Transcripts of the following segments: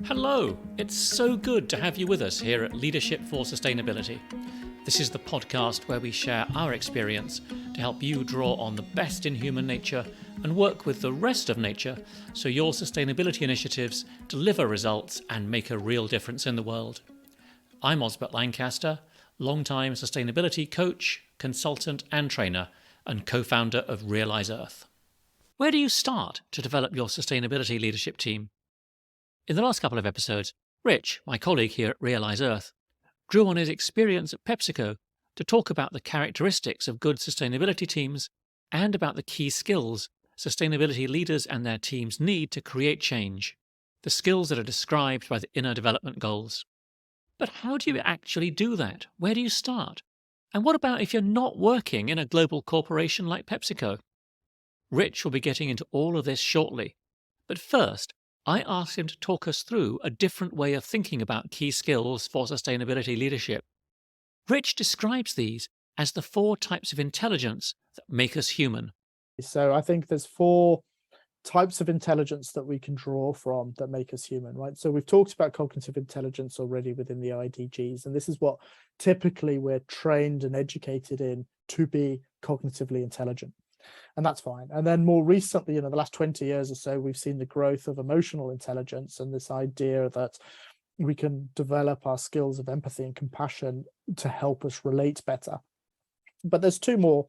Hello, it's so good to have you with us here at Leadership for Sustainability. This is the podcast where we share our experience to help you draw on the best in human nature and work with the rest of nature so your sustainability initiatives deliver results and make a real difference in the world. I'm Osbert Lancaster, longtime sustainability coach, consultant and trainer, and co-founder of Realise Earth. Where do you start to develop your sustainability leadership team? In the last couple of episodes, Rich, my colleague here at Realise Earth, drew on his experience at PepsiCo to talk about the characteristics of good sustainability teams and about the key skills sustainability leaders and their teams need to create change, the skills that are described by the Inner Development Goals. But how do you actually do that? Where do you start? And what about if you're not working in a global corporation like PepsiCo? Rich will be getting into all of this shortly. But first, I asked him to talk us through a different way of thinking about key skills for sustainability leadership. Rich describes these as the 4 types of intelligence that make us human. So I think there's 4 types of intelligence that we can draw from that make us human, right? So we've talked about cognitive intelligence already within the IDGs, and this is what typically we're trained and educated in, to be cognitively intelligent. And that's fine. And then more recently, the last 20 years or so, we've seen the growth of emotional intelligence and this idea that we can develop our skills of empathy and compassion to help us relate better. But there's 2 more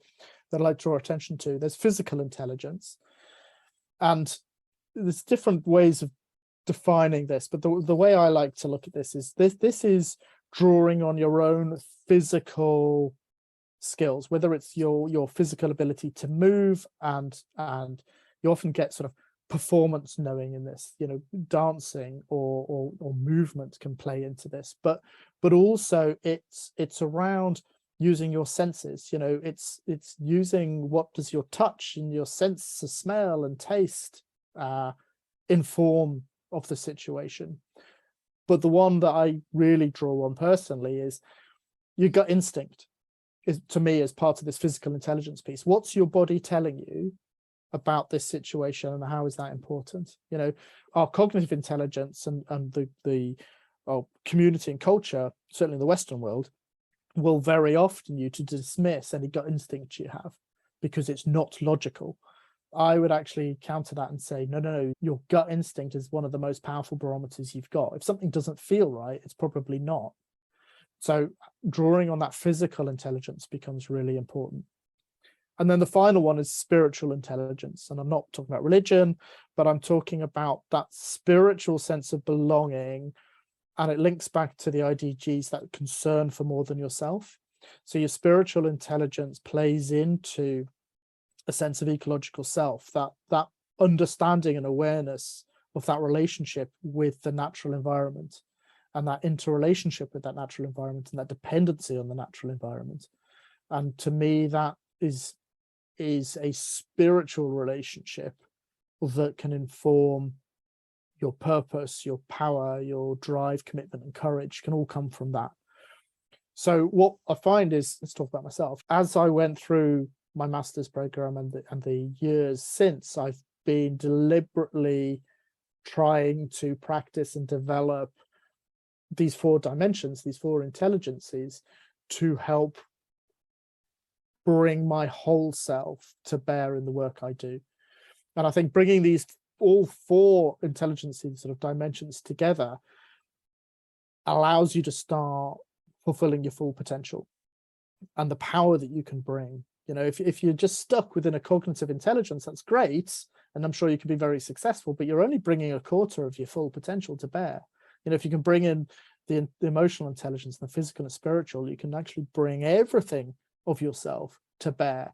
that I'd like to draw attention to. There's physical intelligence. And there's different ways of defining this, but the way I like to look at this is drawing on your own physical skills, whether it's your physical ability to move, and you often get sort of performance knowing in this, dancing or movement can play into this, but also it's around using your senses. It's using what does your touch and your sense of smell and taste inform of the situation. But the one that I really draw on personally is your gut instinct. Is, to me, as part of this physical intelligence piece. What's your body telling you about this situation, and how is that important? Our cognitive intelligence and the community and culture, certainly in the Western world, will very often you to dismiss any gut instinct you have because it's not logical. I would actually counter that and say, no, your gut instinct is one of the most powerful barometers you've got. If something doesn't feel right, it's probably not. So drawing on that physical intelligence becomes really important. And then the final one is spiritual intelligence. And I'm not talking about religion, but I'm talking about that spiritual sense of belonging. And it links back to the IDGs, that concern for more than yourself. So your spiritual intelligence plays into a sense of ecological self, that understanding and awareness of that relationship with the natural environment, and that interrelationship with that natural environment, and that dependency on the natural environment. And to me, that is a spiritual relationship that can inform your purpose, your power, your drive, commitment, and courage can all come from that. So what I find is, let's talk about myself. As I went through my master's program and the years since, I've been deliberately trying to practice and develop these 4 dimensions, these 4 intelligences, to help bring my whole self to bear in the work I do. And I think bringing these all 4 intelligences, sort of dimensions, together allows you to start fulfilling your full potential and the power that you can bring. If you're just stuck within a cognitive intelligence, that's great, and I'm sure you can be very successful, but you're only bringing a quarter of your full potential to bear. If you can bring in the emotional intelligence and the physical and spiritual, you can actually bring everything of yourself to bear.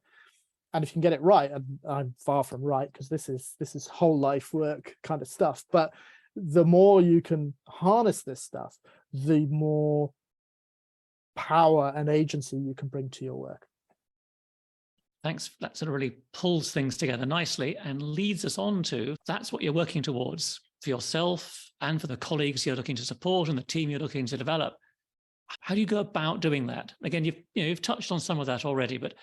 And if you can get it right, and I'm far from right, because this is whole life work kind of stuff, but the more you can harness this stuff, the more power and agency you can bring to your work. Thanks. That sort of really pulls things together nicely and leads us on to, that's what you're working towards for yourself and for the colleagues you're looking to support and the team you're looking to develop. How do you go about doing that? Again, you've touched on some of that already, but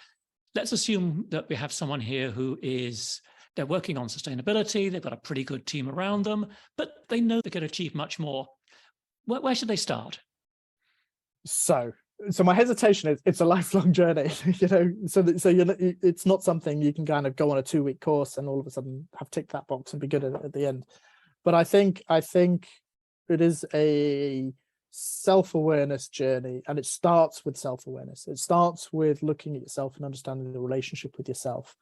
let's assume that we have someone here who is They're working on sustainability, they've got a pretty good team around them, but they know they could achieve much more. Where should they start? So my hesitation is it's a lifelong journey, it's not something you can kind of go on a 2-week course and all of a sudden have ticked that box and be good at the end. But I think it is a self-awareness journey, and it starts with self-awareness. It starts with looking at yourself and understanding the relationship with yourself.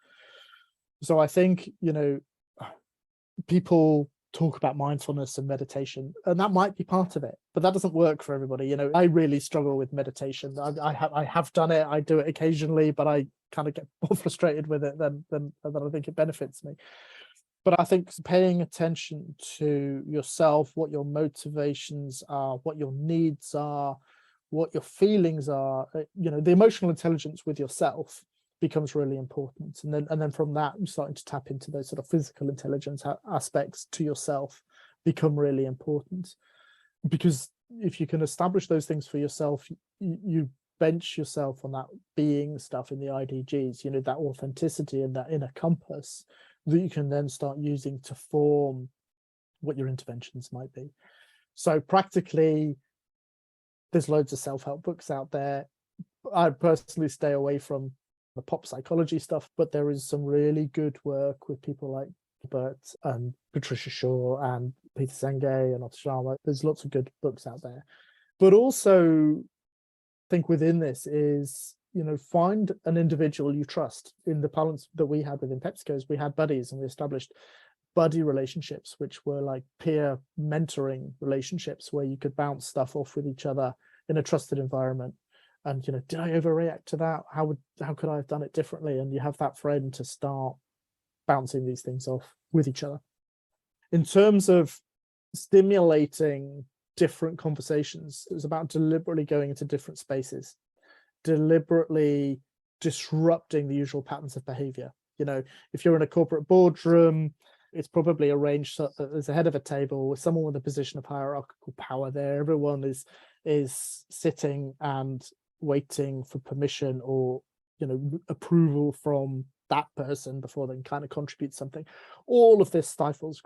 So I think, people talk about mindfulness and meditation, and that might be part of it, but that doesn't work for everybody. I really struggle with meditation. I have done it, I do it occasionally, but I kind of get more frustrated with it than I think it benefits me. But I think paying attention to yourself, what your motivations are, what your needs are, what your feelings are, the emotional intelligence with yourself becomes really important. And then from that, you're starting to tap into those sort of physical intelligence aspects to yourself become really important. Because if you can establish those things for yourself, you bench yourself on that being stuff in the IDGs, that authenticity and that inner compass that you can then start using to form what your interventions might be. So practically, there's loads of self-help books out there. I personally stay away from the pop psychology stuff, but there is some really good work with people like Bert and Patricia Shaw and Peter Senge and Otto Sharma. There's lots of good books out there. But also, I think within this is, find an individual you trust. In the balance that we had within PepsiCo's, we had buddies, and we established buddy relationships, which were like peer mentoring relationships where you could bounce stuff off with each other in a trusted environment. And, did I overreact to that? How could I have done it differently? And you have that friend to start bouncing these things off with each other. In terms of stimulating different conversations, it was about deliberately going into different spaces, deliberately disrupting the usual patterns of behavior. If you're in a corporate boardroom, it's probably arranged so that there's a head of a table with someone with a position of hierarchical power there. Everyone is sitting and waiting for permission or approval from that person before they can kind of contribute something. All of this stifles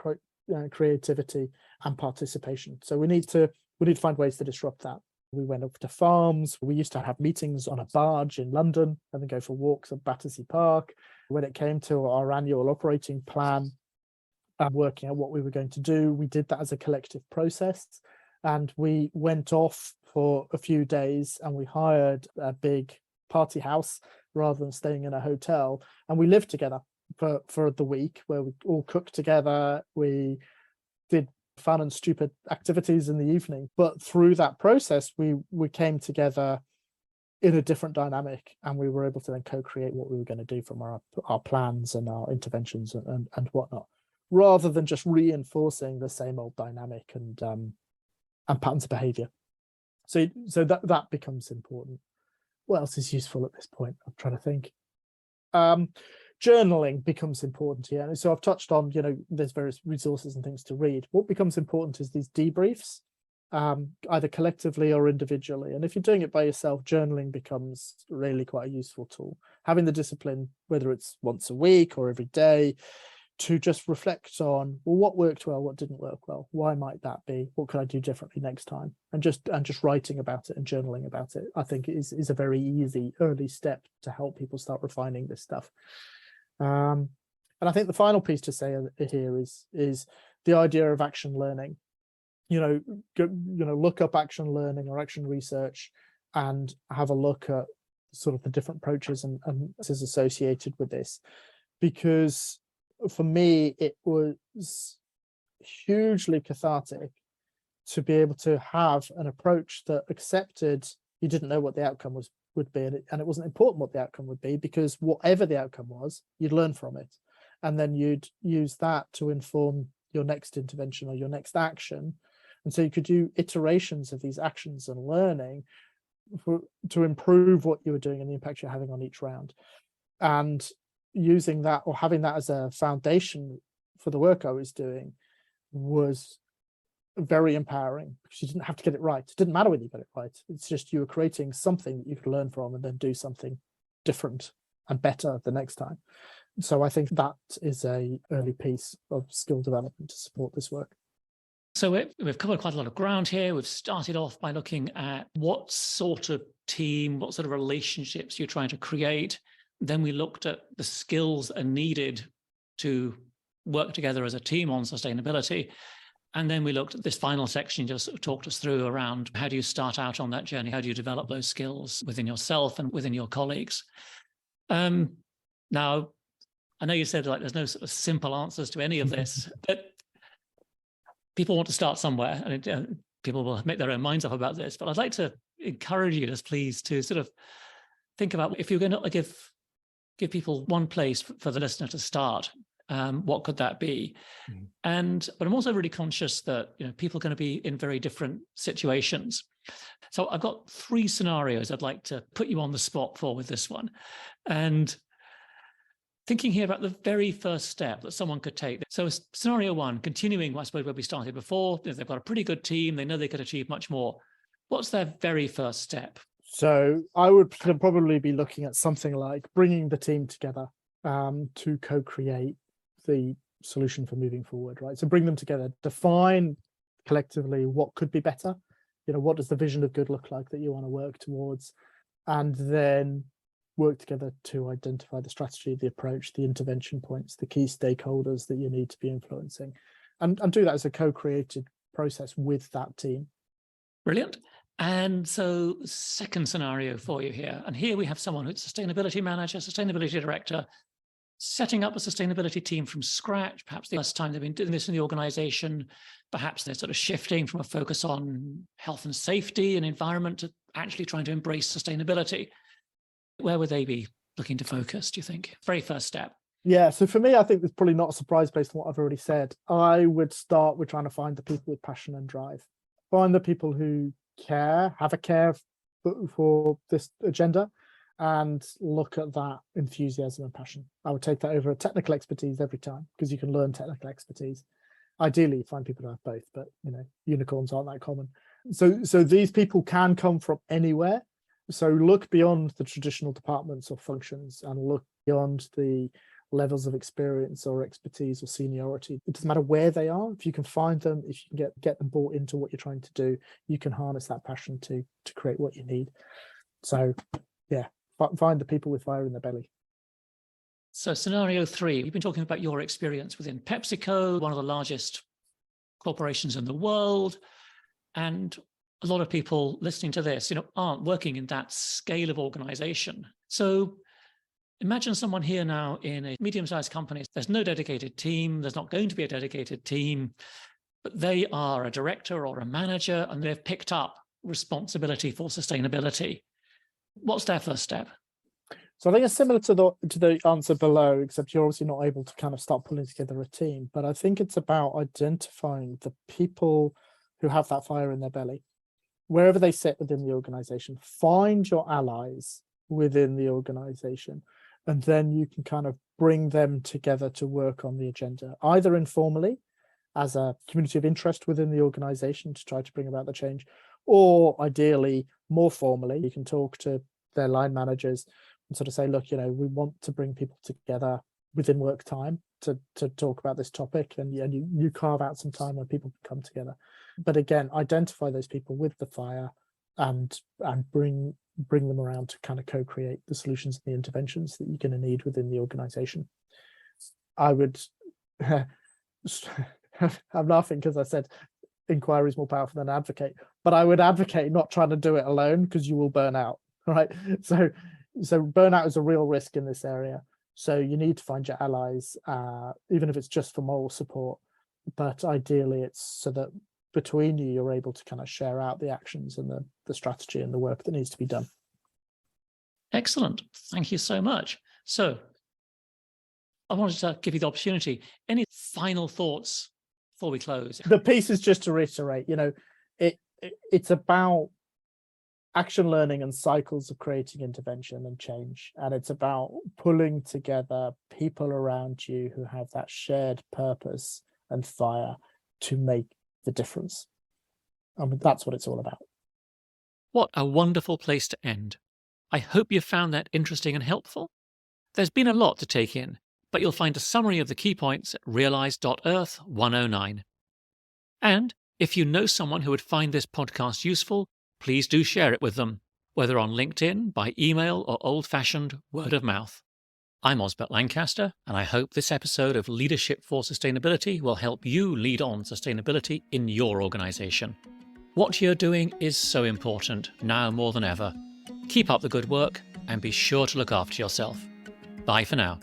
creativity and participation. So we need to find ways to disrupt that. We went up to farms. We used to have meetings on a barge in London and then go for walks at Battersea Park. When it came to our annual operating plan and working out what we were going to do, we did that as a collective process. And we went off for a few days and we hired a big party house rather than staying in a hotel. And we lived together for the week, where we all cooked together. We did fun and stupid activities in the evening. But through that process, we came together in a different dynamic, and we were able to then co-create what we were going to do from our plans and our interventions and whatnot, rather than just reinforcing the same old dynamic and patterns of behavior. So that becomes important. What else is useful at this point? I'm trying to think. Journaling becomes important here. And so I've touched on, there's various resources and things to read. What becomes important is these debriefs, either collectively or individually. And if you're doing it by yourself, journaling becomes really quite a useful tool. Having the discipline, whether it's once a week or every day, to just reflect on, well, what worked well, what didn't work well, why might that be, what could I do differently next time, and just writing about it and journaling about it, I think is a very easy early step to help people start refining this stuff. And I think the final piece to say here is the idea of action learning. Look up action learning or action research and have a look at sort of the different approaches and is associated with this, because for me, it was hugely cathartic to be able to have an approach that accepted you didn't know what the outcome would be, and it wasn't important what the outcome would be, because whatever the outcome was, you'd learn from it, and then you'd use that to inform your next intervention or your next action. And so you could do iterations of these actions and learning to improve what you were doing and the impact you're having on each round. And using that or having that as a foundation for the work I was doing was very empowering, because you didn't have to get it right. It didn't matter whether you got it right. It's just you were creating something that you could learn from and then do something different and better the next time. So I think that is a early piece of skill development to support this work. So we've covered quite a lot of ground here. We've started off by looking at what sort of team, what sort of relationships you're trying to create. Then we looked at the skills that are needed to work together as a team on sustainability. And then we looked at this final section, just sort of talked us through around how do you start out on that journey? How do you develop those skills within yourself and within your colleagues? Now, I know you said like there's no sort of simple answers to any of this, but people want to start somewhere, and people will make their own minds up about this. But I'd like to encourage you, just please, to sort of think about if you're going to give people one place for the listener to start. What could that be? But I'm also really conscious that people are going to be in very different situations. So I've got 3 scenarios I'd like to put you on the spot for with this one, and thinking here about the very first step that someone could take. So scenario 1, continuing, I suppose, where we started before, they've got a pretty good team, they know they could achieve much more. What's their very first step? So I would probably be looking at something like bringing the team together to co-create the solution for moving forward, right? So bring them together, define collectively what could be better. What does the vision of good look like that you want to work towards? And then work together to identify the strategy, the approach, the intervention points, the key stakeholders that you need to be influencing, and do that as a co-created process with that team. Brilliant. And so second scenario for you here, and here we have someone who's sustainability manager, sustainability director, setting up a sustainability team from scratch. Perhaps the first time they've been doing this in the organization, perhaps they're sort of shifting from a focus on health and safety and environment to actually trying to embrace sustainability. Where would they be looking to focus, do you think? Very first step. Yeah, so for me, I think it's probably not a surprise based on what I've already said. I would start with trying to find the people with passion and drive. Find the people who care, have a care for this agenda, and look at that enthusiasm and passion. I would take that over technical expertise every time, because you can learn technical expertise. Ideally, find people who have both, but unicorns aren't that common. So these people can come from anywhere. So look beyond the traditional departments or functions and look beyond the levels of experience or expertise or seniority. It doesn't matter where they are. If you can find them, if you can get them bought into what you're trying to do, you can harness that passion to create what you need. So yeah, find the people with fire in their belly. So scenario 3, you've been talking about your experience within PepsiCo, one of the largest corporations in the world. And a lot of people listening to this, aren't working in that scale of organization. So imagine someone here now in a medium-sized company. There's no dedicated team. There's not going to be a dedicated team, but they are a director or a manager, and they've picked up responsibility for sustainability. What's their first step? So I think it's similar to the answer below, except you're obviously not able to kind of start pulling together a team. But I think it's about identifying the people who have that fire in their belly, wherever they sit within the organization. Find your allies within the organization, and then you can kind of bring them together to work on the agenda, either informally as a community of interest within the organization to try to bring about the change, or ideally more formally, you can talk to their line managers and sort of say, look, we want to bring people together within work time to talk about this topic, and you carve out some time when people can come together. But again, identify those people with the fire and bring them around to kind of co-create the solutions and the interventions that you're going to need within the organization. I would I'm laughing because I said inquiry is more powerful than advocate, but I would advocate not trying to do it alone, because you will burn out, right? So burnout is a real risk in this area. So you need to find your allies, even if it's just for moral support. But ideally, it's so that between you, you're able to kind of share out the actions and the strategy and the work that needs to be done. Excellent. Thank you so much. So I wanted to give you the opportunity. Any final thoughts before we close? The piece is just to reiterate, it's about action learning and cycles of creating intervention and change. And it's about pulling together people around you who have that shared purpose and fire to make the difference. I mean, that's what it's all about. What a wonderful place to end. I hope you found that interesting and helpful. There's been a lot to take in, but you'll find a summary of the key points at realise.earth109. And if you know someone who would find this podcast useful, please do share it with them, whether on LinkedIn, by email, or old-fashioned word of mouth. I'm Osbert Lancaster, and I hope this episode of Leadership for Sustainability will help you lead on sustainability in your organisation. What you're doing is so important, now more than ever. Keep up the good work, and be sure to look after yourself. Bye for now.